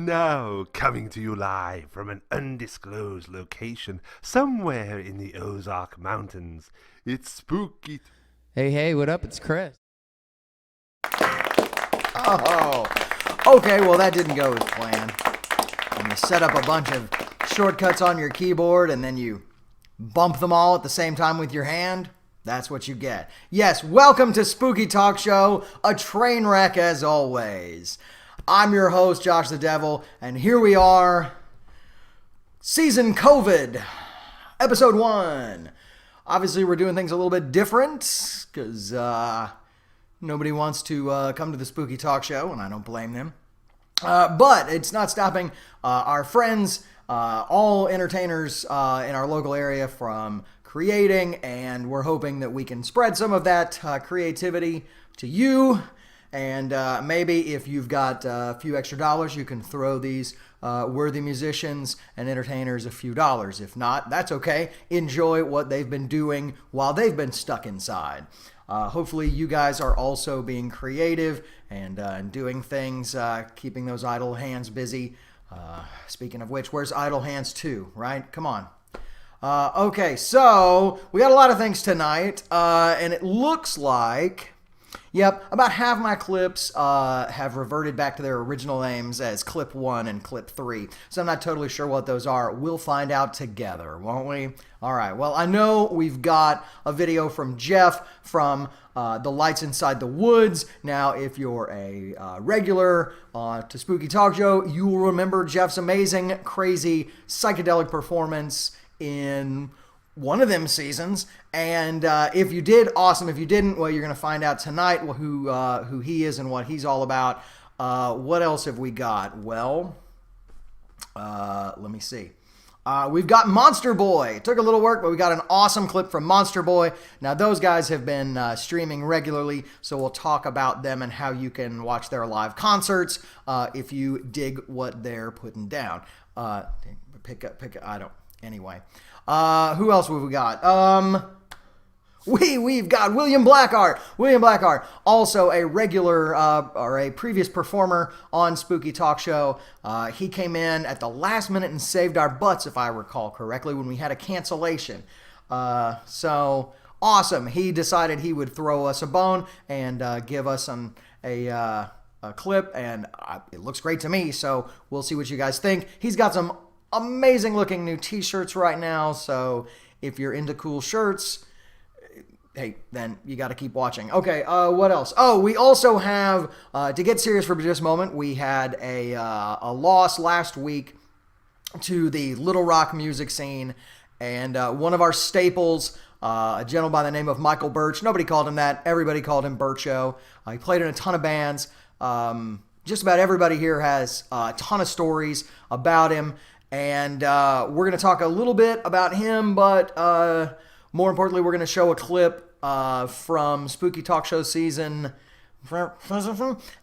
And now, coming to you live from an undisclosed location somewhere in the Ozark Mountains, it's Spooky. Hey, what up? It's Chris. Oh, okay, well that didn't go as planned. When you set up a bunch of shortcuts on your keyboard and then you bump them all at the same time with your hand, that's what you get. Yes, welcome to Spooky Talk Show, a train wreck as always. I'm your host, Josh the Devil, and here we are, Season COVID, Episode 1. Obviously, we're doing things a little bit different, because nobody wants to come to the Spooky Talk Show, and I don't blame them. But it's not stopping our friends, all entertainers in our local area from creating, and we're hoping that we can spread some of that creativity to you. And maybe if you've got a few extra dollars, you can throw these worthy musicians and entertainers a few dollars. If not, that's okay. Enjoy what they've been doing while they've been stuck inside. Hopefully you guys are also being creative and doing things, keeping those idle hands busy. Speaking of which, where's Idle Hands 2, right? Come on. Okay, so we got a lot of things tonight, and it looks like... Yep, about half my clips have reverted back to their original names as Clip 1 and Clip 3. So I'm not totally sure what those are. We'll find out together, won't we? All right, well, I know we've got a video from Jeff from The Lights Inside the Woods. Now, if you're a regular to Spooky Talk Show, you will remember Jeff's amazing, crazy, psychedelic performance in... one of them seasons, and if you did, awesome. If you didn't, well, you're going to find out tonight who he is and what he's all about. What else have we got? Well, let me see. We've got Monsterboy. It took a little work, but we got an awesome clip from Monsterboy. Now, those guys have been streaming regularly, so we'll talk about them and how you can watch their live concerts if you dig what they're putting down. Anyway. Who else have we got? We've got William Blackart. William Blackart, also a regular or a previous performer on Spooky Talk Show. He came in at the last minute and saved our butts, if I recall correctly, when we had a cancellation. So awesome. He decided he would throw us a bone and give us a clip, and it looks great to me. So we'll see what you guys think. He's got some amazing looking new t-shirts right now, so if you're into cool shirts, hey, then you got to keep watching. Okay, what else? Oh, we also have, to get serious for just a moment, we had a loss last week to the Little Rock music scene, and one of our staples, a gentleman by the name of Michael Birch. Nobody called him that. Everybody called him Bircho. He played in a ton of bands. Just about everybody here has a ton of stories about him. And we're going to talk a little bit about him, but more importantly, we're going to show a clip from Spooky Talk Show season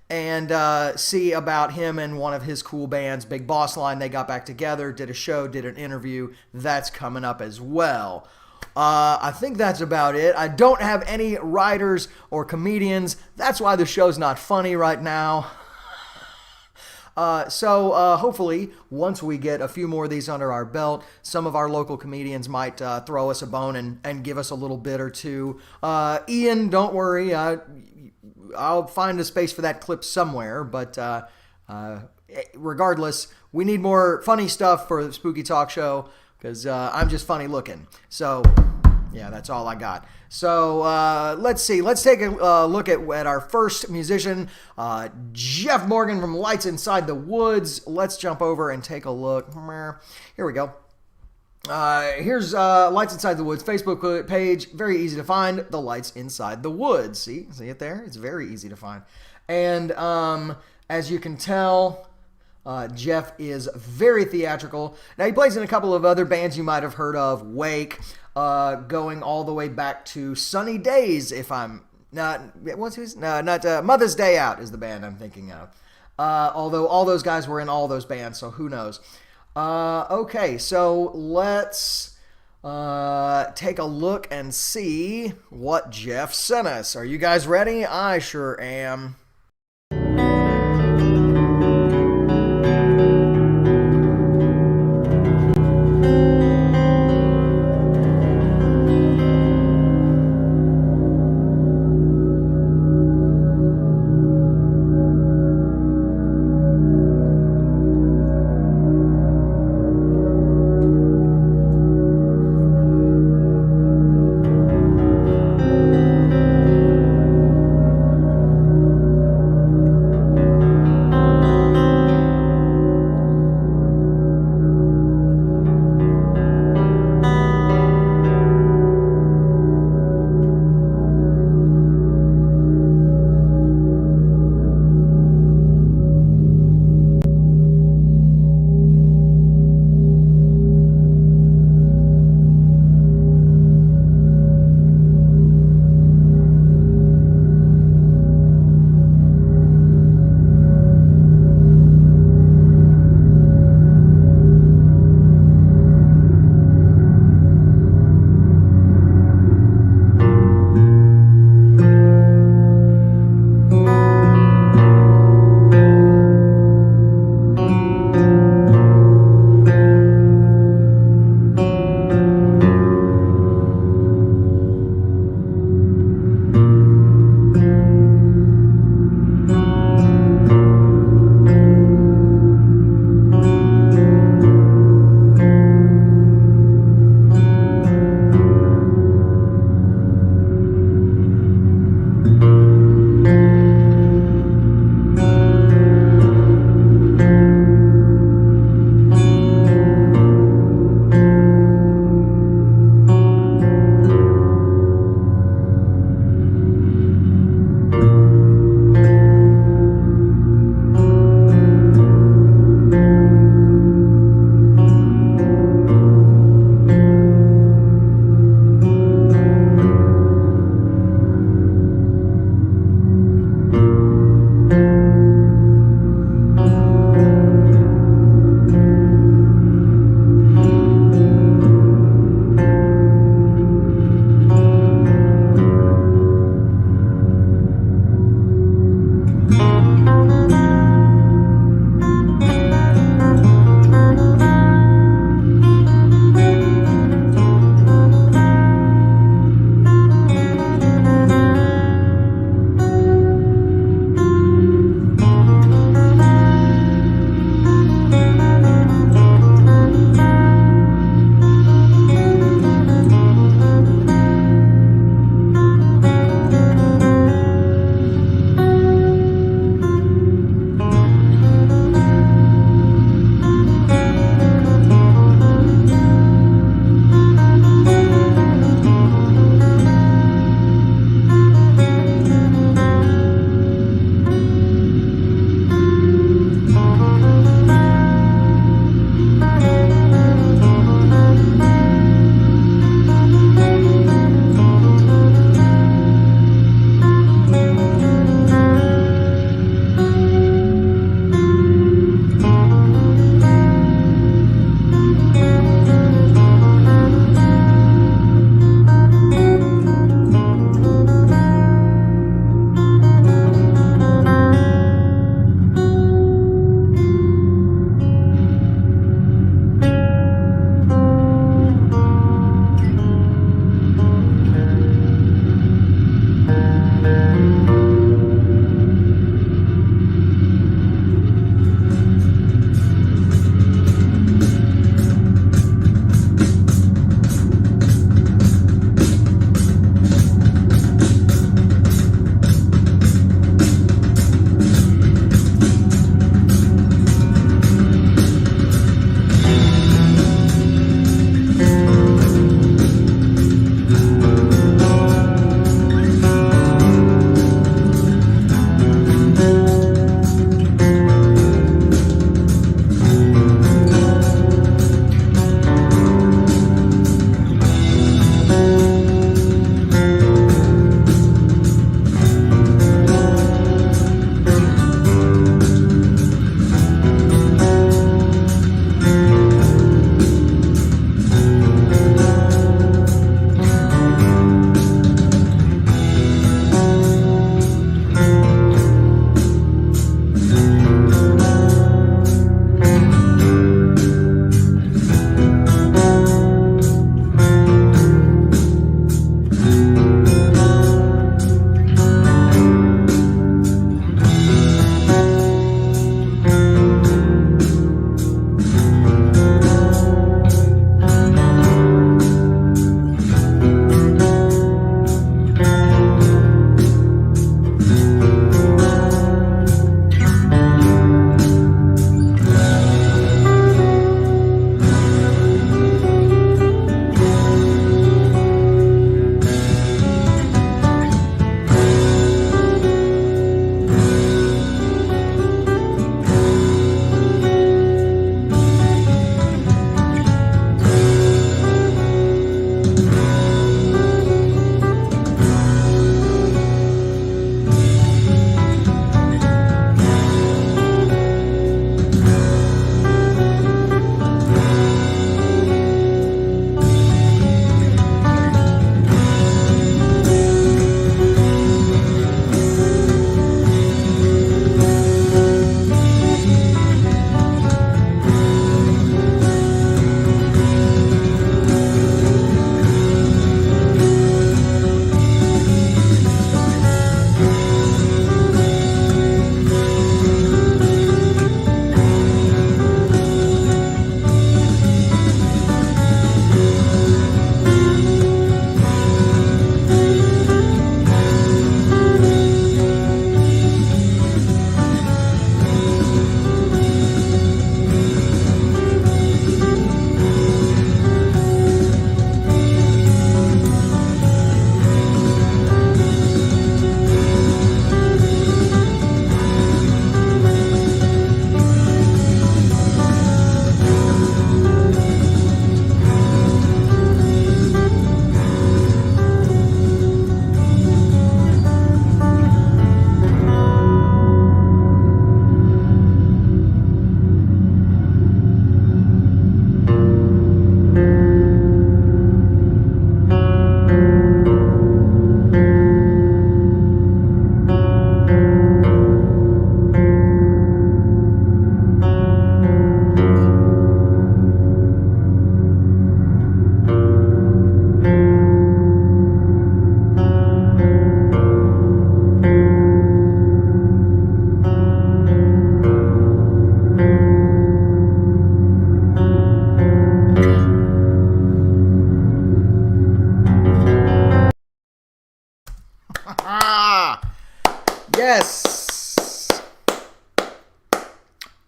and see about him and one of his cool bands, Big Boss Line. They got back together, did a show, did an interview. That's coming up as well. I think that's about it. I don't have any writers or comedians. That's why the show's not funny right now. So hopefully, once we get a few more of these under our belt, some of our local comedians might throw us a bone and give us a little bit or two. Ian, don't worry. I'll find a space for that clip somewhere. But regardless, we need more funny stuff for the Spooky Talk Show because I'm just funny looking. So... yeah, that's all I got. So let's see. Let's take a look at our first musician, Jeff Morgan from Lights Inside the Woods. Let's jump over and take a look. Here we go. Here's Lights Inside the Woods Facebook page. Very easy to find. The Lights Inside the Woods. See it there? It's very easy to find. And as you can tell... Jeff is very theatrical. Now, he plays in a couple of other bands you might have heard of. Wake, going all the way back to Sunny Days, if I'm not... Mother's Day Out is the band I'm thinking of. Although all those guys were in all those bands, so who knows. Okay, so let's take a look and see what Jeff sent us. Are you guys ready? I sure am.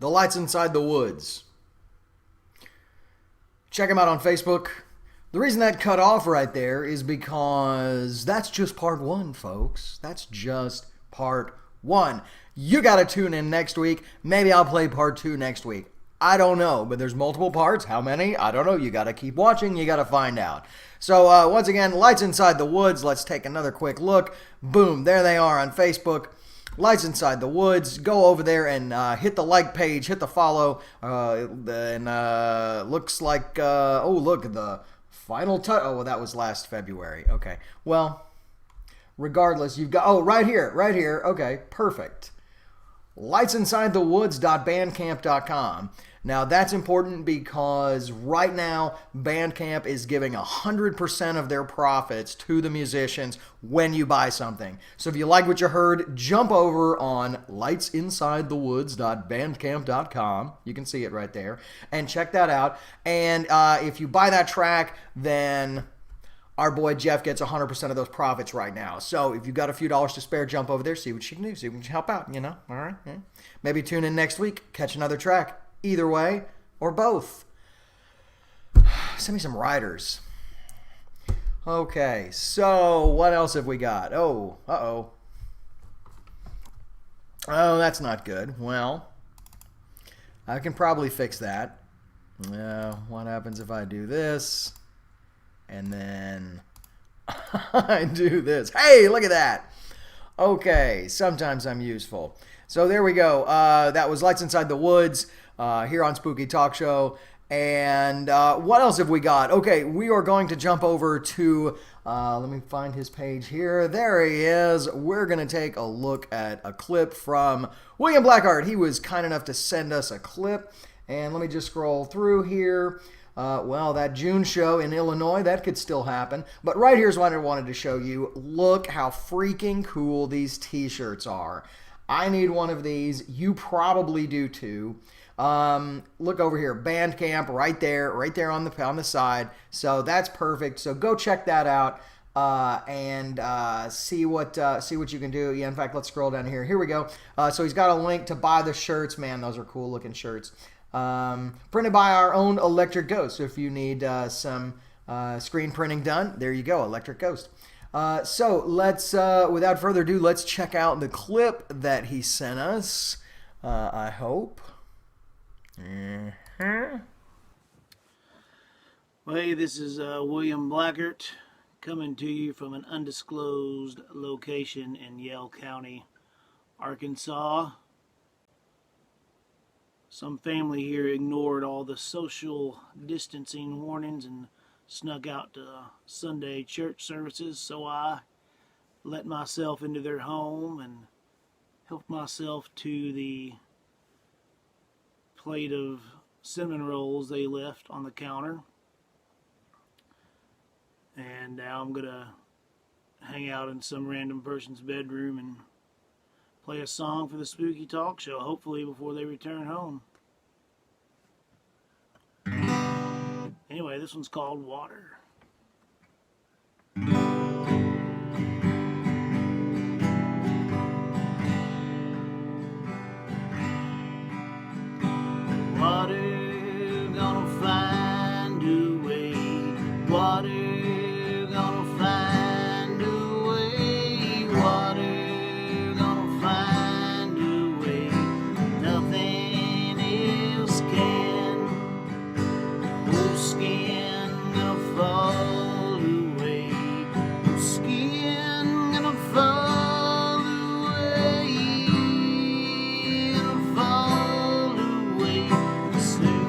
The Lights Inside the Woods. Check him out on Facebook. The reason that cut off right there is because that's just part one, folks. That's just part one. You got to tune in next week. Maybe I'll play part two next week. I don't know, but there's multiple parts. How many? I don't know. You got to keep watching. You got to find out. So once again, Lights Inside the Woods. Let's take another quick look. Boom, there they are on Facebook. Lights Inside the Woods. Go over there and hit the like page, hit the follow, and looks like, oh, look, the final touch. Oh, well, that was last February. Okay, well, regardless, you've got, oh, right here. Okay, perfect. lightsinsidethewoods.bandcamp.com. Now, that's important because right now, Bandcamp is giving 100% of their profits to the musicians when you buy something. So if you like what you heard, jump over on lightsinsidethewoods.bandcamp.com. You can see it right there. And check that out. And if you buy that track, then our boy Jeff gets 100% of those profits right now. So if you've got a few dollars to spare, jump over there, see what you can do, see if you can help out, you know, all right? Yeah. Maybe tune in next week, catch another track, either way, or both. Send me some riders. Okay, so what else have we got? Oh, uh-oh. Oh, that's not good. Well, I can probably fix that. What happens if I do this? And then I do this. Hey, look at that. Okay, sometimes I'm useful. So there we go. That was Lights Inside the Woods here on Spooky Talk Show. And what else have we got? Okay, we are going to jump over to, let me find his page here. There he is. We're going to take a look at a clip from William Blackart. He was kind enough to send us a clip. And let me just scroll through here. Well, that June show in Illinois, that could still happen. But right here's what I wanted to show you. Look how freaking cool these t-shirts are. I need one of these. You probably do too. Look over here, Bandcamp, right there on the side. So that's perfect. So go check that out and see what you can do. Yeah, in fact, let's scroll down here. Here we go. So he's got a link to buy the shirts. Man, those are cool looking shirts. Printed by our own Electric Ghost. So if you need some screen printing done, there you go, Electric Ghost. So let's, without further ado, let's check out the clip that he sent us. I hope. Well, hey, this is William Blackart coming to you from an undisclosed location in Yell County, Arkansas. Some family here ignored all the social distancing warnings and snuck out to Sunday church services, so I let myself into their home and helped myself to the plate of cinnamon rolls they left on the counter. And now I'm gonna hang out in some random person's bedroom and play a song for the Spooky Talk Show, hopefully before they return home. Anyway, this one's called Water. Water gonna find a way. Water gonna find a way. Water gonna find a way. Nothing else can. Oh, skin gonna fall away. Oh, skin gonna fall away. Gonna fall away. Soon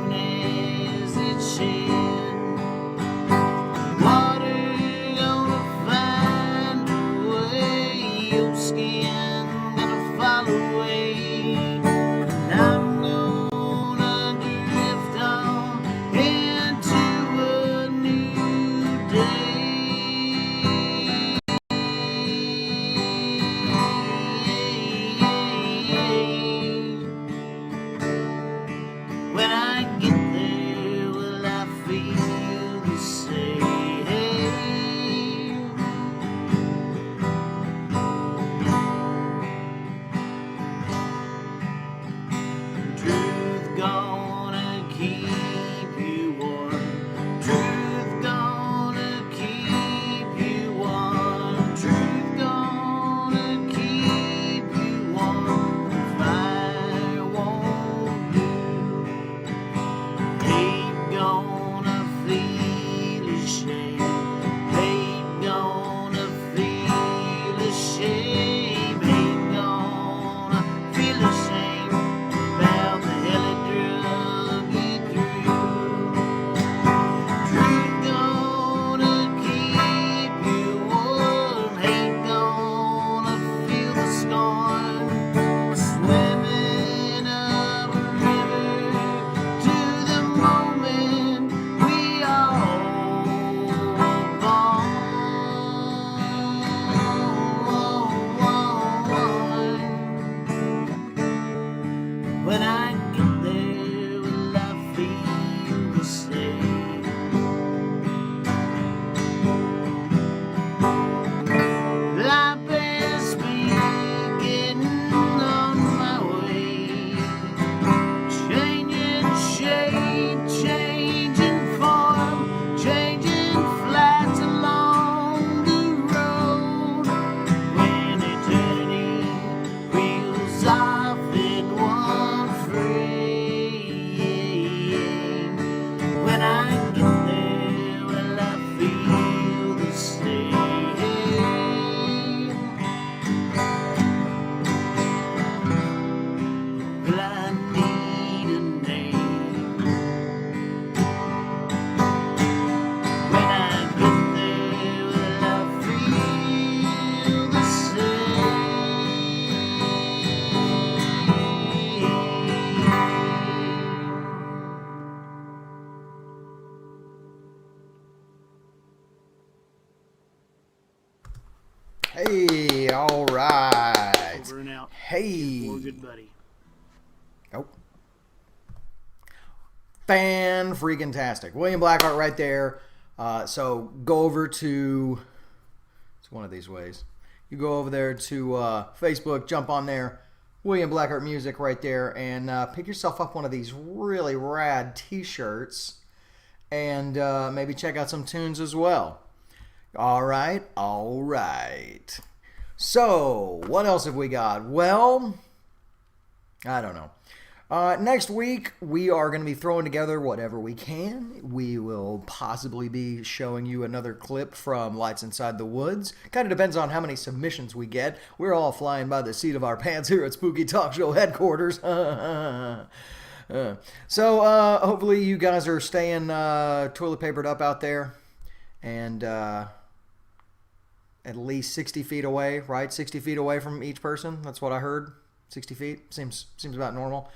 Well, I need a name. When I get there, will I feel the Hey, all right. Over and out. Hey. Poor good buddy. Oh. Fan-freaking-tastic. William Blackart right there. So go over to, it's one of these ways. You go over there to Facebook, jump on there, William Blackart Music right there, and pick yourself up one of these really rad t-shirts, and maybe check out some tunes as well. All right. So, what else have we got? Well, I don't know. Next week, we are going to be throwing together whatever we can. We will possibly be showing you another clip from Lights Inside the Woods. Kind of depends on how many submissions we get. We're all flying by the seat of our pants here at Spooky Talk Show headquarters. So, hopefully you guys are staying toilet papered up out there. And at least 60 feet away, right? 60 feet away from each person. That's what I heard. 60 feet seems about normal.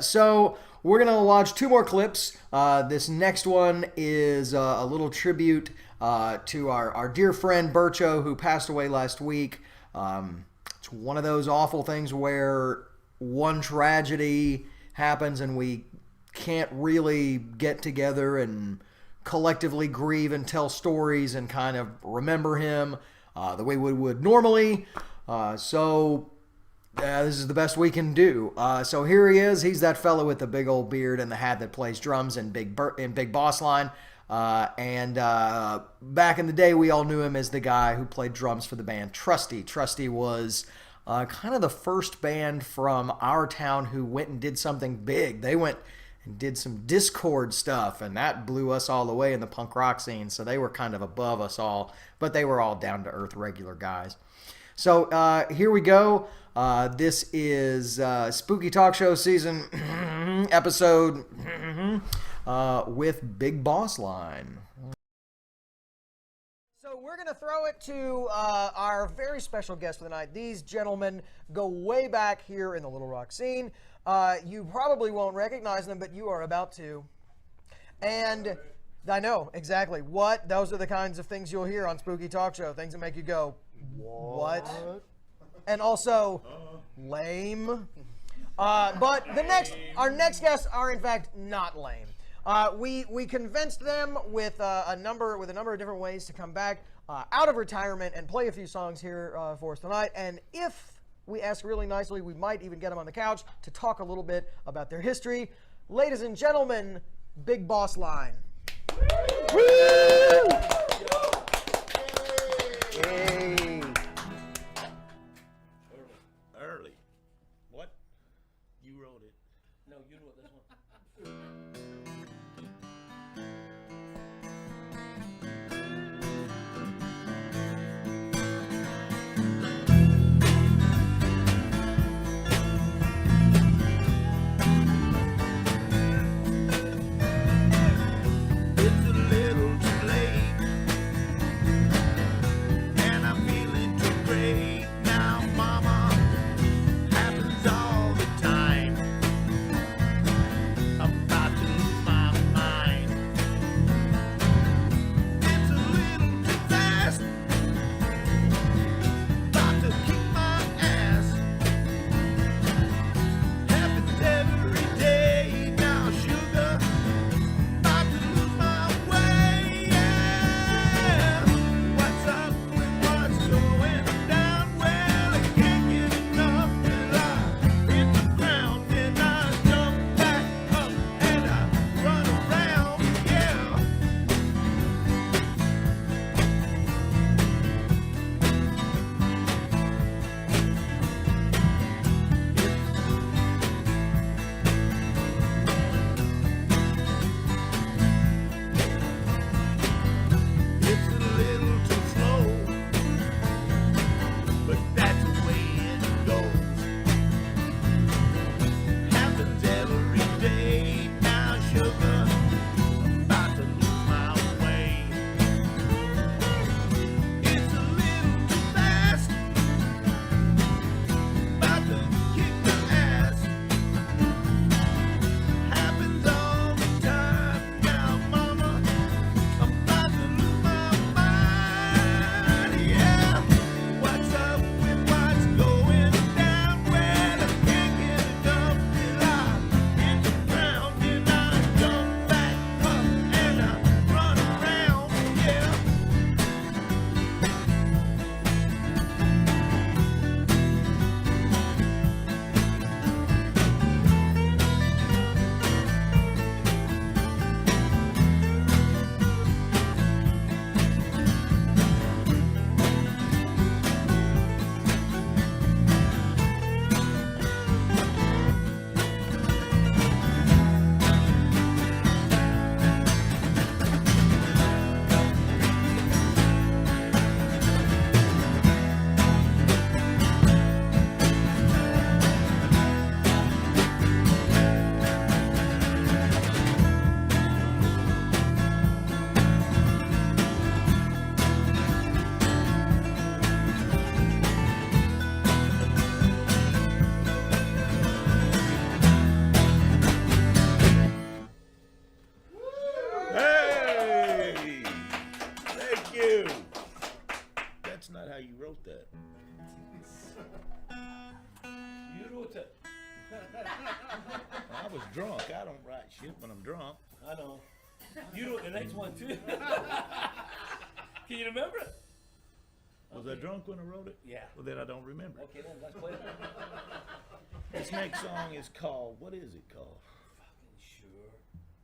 So we're going to watch two more clips. This next one is a little tribute to our dear friend Bircho, who passed away last week. It's one of those awful things where one tragedy happens and we can't really get together and collectively grieve and tell stories and kind of remember him the way we would normally. So this is the best we can do. So here he is. He's that fellow with the big old beard and the hat that plays drums in Big Boss Line. And back in the day, we all knew him as the guy who played drums for the band Trusty. Trusty was kind of the first band from our town who went and did something big. They went and did some Discord stuff, and that blew us all away in the punk rock scene. So they were kind of above us all, but they were all down-to-earth regular guys. So here we go. This is Spooky Talk Show season episode with Big Boss Line. So we're going to throw it to our very special guest for the night. These gentlemen go way back here in the Little Rock scene. You probably won't recognize them, but you are about to. And I know, exactly. What? Those are the kinds of things you'll hear on Spooky Talk Show. Things that make you go, what? And also, lame. But our next guests are in fact not lame. We convinced them with a number of different ways to come back out of retirement and play a few songs here for us tonight. And if we ask really nicely, we might even get them on the couch to talk a little bit about their history. Ladies and gentlemen, Big Boss Line. Woo! Hey. Early. What? You wrote it. No, you wrote this one. It's a little too late, and I'm feeling too great now, Mama. Happens all the time. I'm about to lose my was drunk. I don't write shit when I'm drunk. I know. You wrote the next one too. Can you remember it? Was I drunk when I wrote it? Yeah. Well, then I don't remember it. Okay, then let's play it. This next song is called, what is it called? Fucking sure.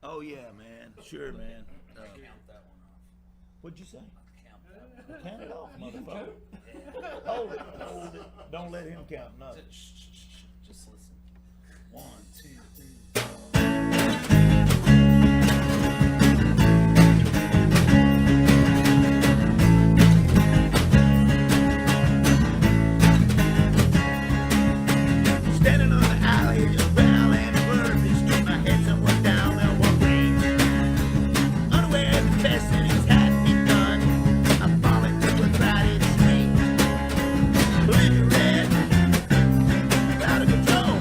Oh, yeah, man. Sure, man. Count that one off. What'd you say? Count that one. Count it off, motherfucker. Hold it, hold it. Don't let him count nothing. Just listen. 1, 2, 3. Standing on the alley, just barrel and burpees. Get my head somewhere down there, one range. Unaware of the best in his hat begun. I'm falling to a crowded street. Blue red, out of control.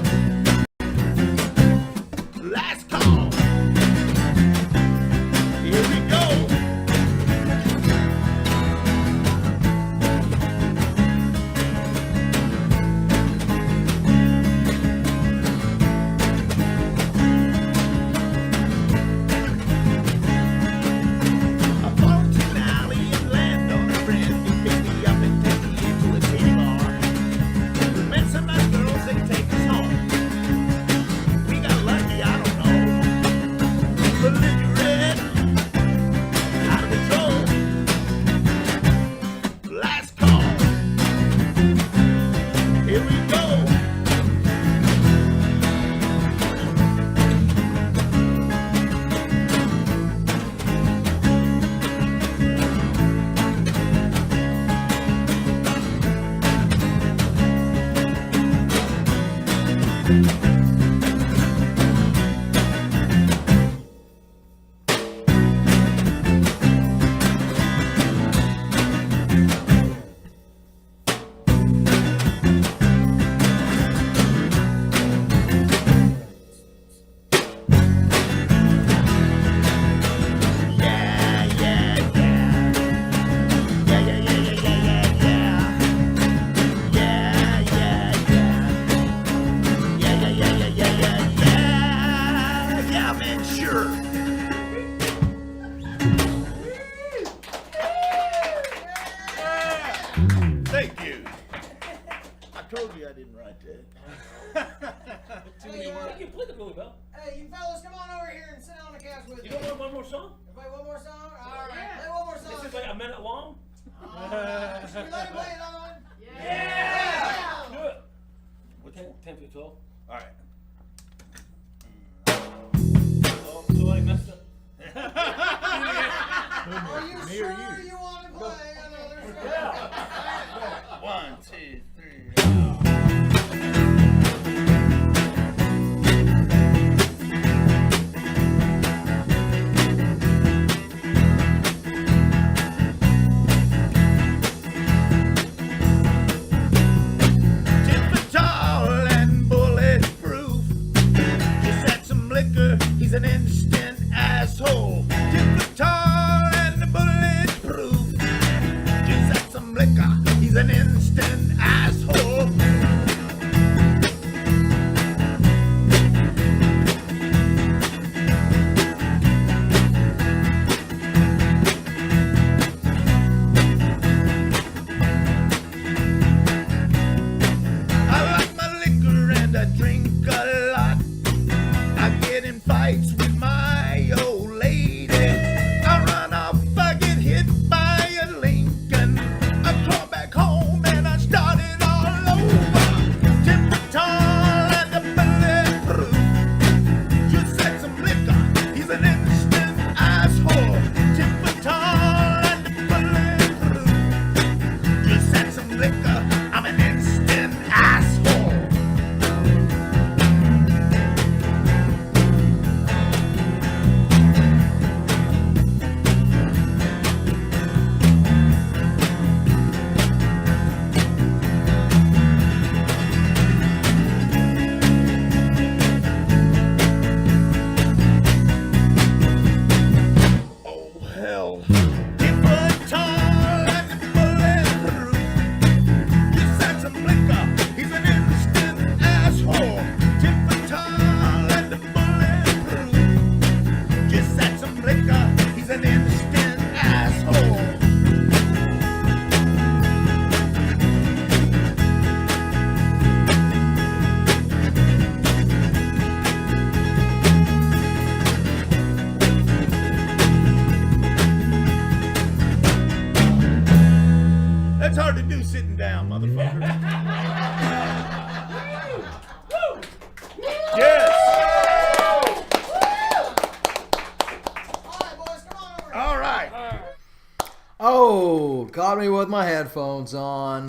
me with my headphones on.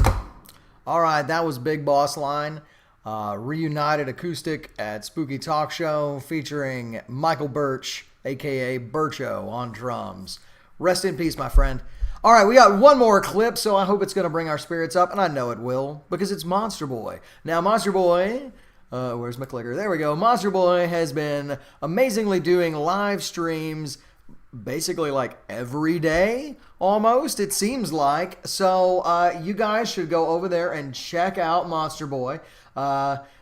All right, that was Big Boss Line. Reunited acoustic at Spooky Talk Show featuring Michael Birch, a.k.a. Bircho, on drums. Rest in peace, my friend. All right, we got one more clip, so I hope it's going to bring our spirits up, and I know it will, because it's Monsterboy. Now, Monsterboy, where's my clicker? There we go. Monsterboy has been amazingly doing live streams basically like every day, almost, it seems like. So you guys should go over there and check out Monsterboy.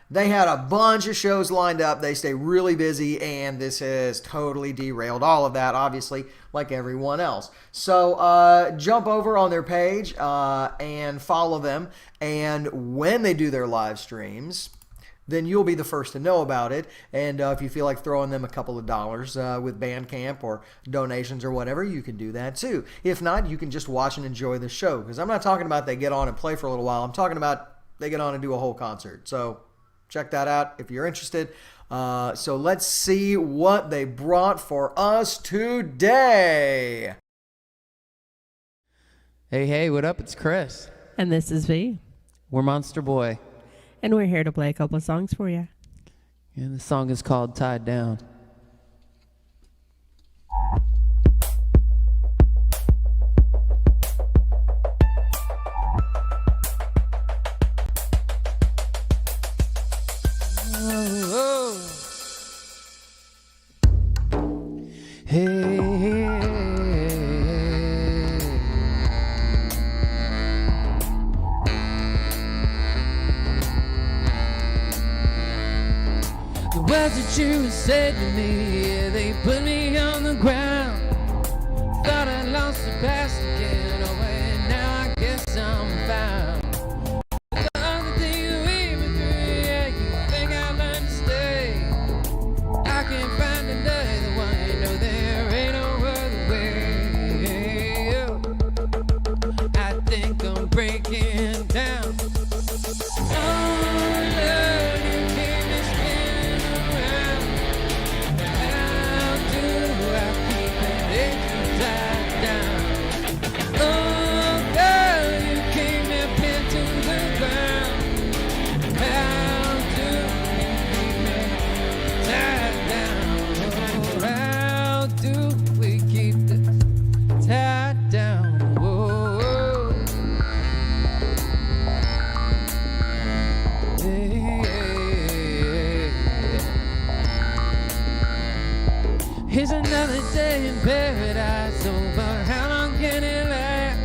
They had a bunch of shows lined up. They stay really busy, and this has totally derailed all of that, obviously, like everyone else. So jump over on their page and follow them. And when they do their live streams, then you'll be the first to know about it. And if you feel like throwing them a couple of dollars with Bandcamp or donations or whatever, you can do that too. If not, you can just watch and enjoy the show. Because I'm not talking about they get on and play for a little while. I'm talking about they get on and do a whole concert. So check that out if you're interested. So let's see what they brought for us today. Hey, what up? It's Chris. And this is V. We're Monsterboy. And we're here to play a couple of songs for you. And the song is called Tied Down. Hey. The words that you said to me, they put me on the ground. Thought I lost the past again, oh, and now I guess I'm found. The other thing you even through, yeah, you think I learned to stay. I can't find another one, you know there ain't no other way. I think I'm breaking down. Here's another day in paradise, oh, but how long can it last?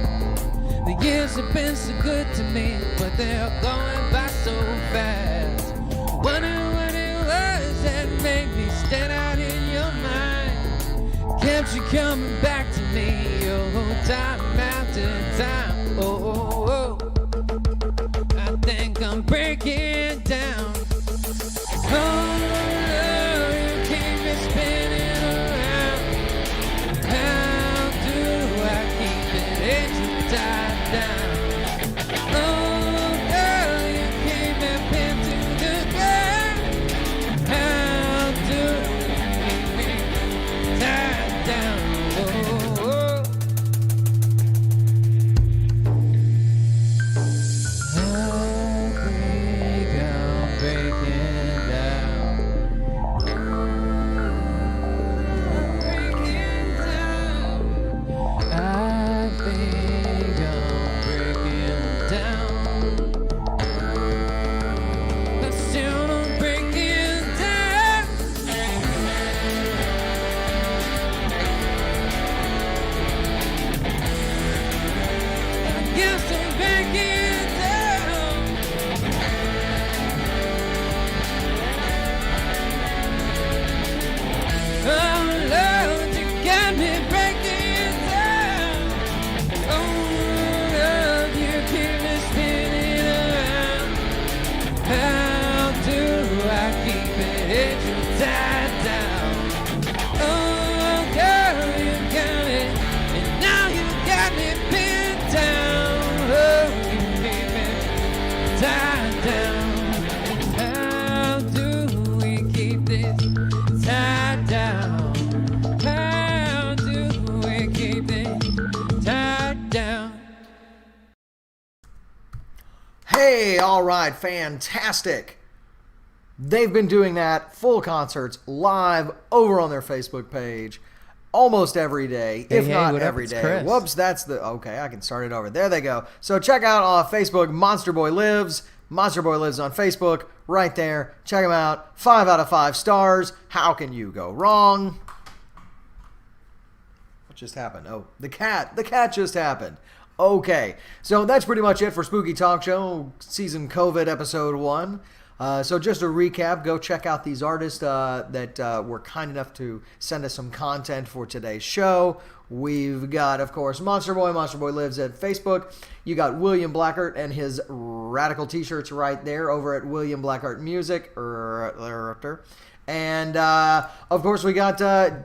The years have been so good to me, but they're going by so fast. Wonder what it was that made me stand out in your mind. Kept you coming back to me, oh, time after time, oh, oh, oh. I think I'm breaking down. Oh, you keep me spinning. Tied down. Oh, girl, you keep me pinned to the ground. How do you keep me tied down? Oh, oh. I think I'm breaking down. Breaking down. I think All right, fantastic. They've been doing that, full concerts, live, over on their Facebook page, almost every day, if hey, not what up? every It's day. Chris. Whoops, that's the... Okay, I can start it over. There they go. So check out Facebook, Monsterboy Lives. Monsterboy Lives on Facebook, right there. Check him out. 5 out of 5 stars. How can you go wrong? What just happened? Oh, the cat. The cat just happened. Okay, so that's pretty much it for Spooky Talk Show, Season COVID Episode 1. So just to recap, go check out these artists that were kind enough to send us some content for today's show. We've got, of course, Monsterboy. Monsterboy Lives at Facebook. You got William Blackart and his radical t-shirts right there over at William Blackart Music. And, of course, we got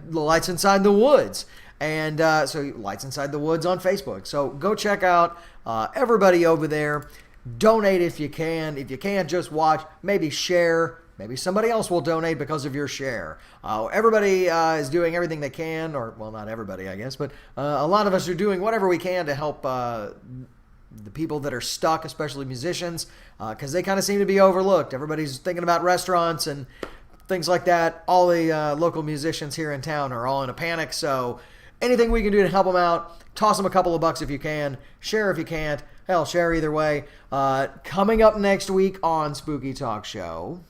Lights Inside the Woods. And so Lights Inside the Woods on Facebook. So go check out everybody over there. Donate if you can. If you can't, just watch. Maybe share. Maybe somebody else will donate because of your share. Everybody is doing everything they can, or, well, not everybody, I guess, but a lot of us are doing whatever we can to help the people that are stuck, especially musicians, because they kind of seem to be overlooked. Everybody's thinking about restaurants and things like that. All the local musicians here in town are all in a panic, so anything we can do to help them out, toss them a couple of bucks if you can, share if you can't. Hell, share either way. Coming up next week on Spooky Talk Show.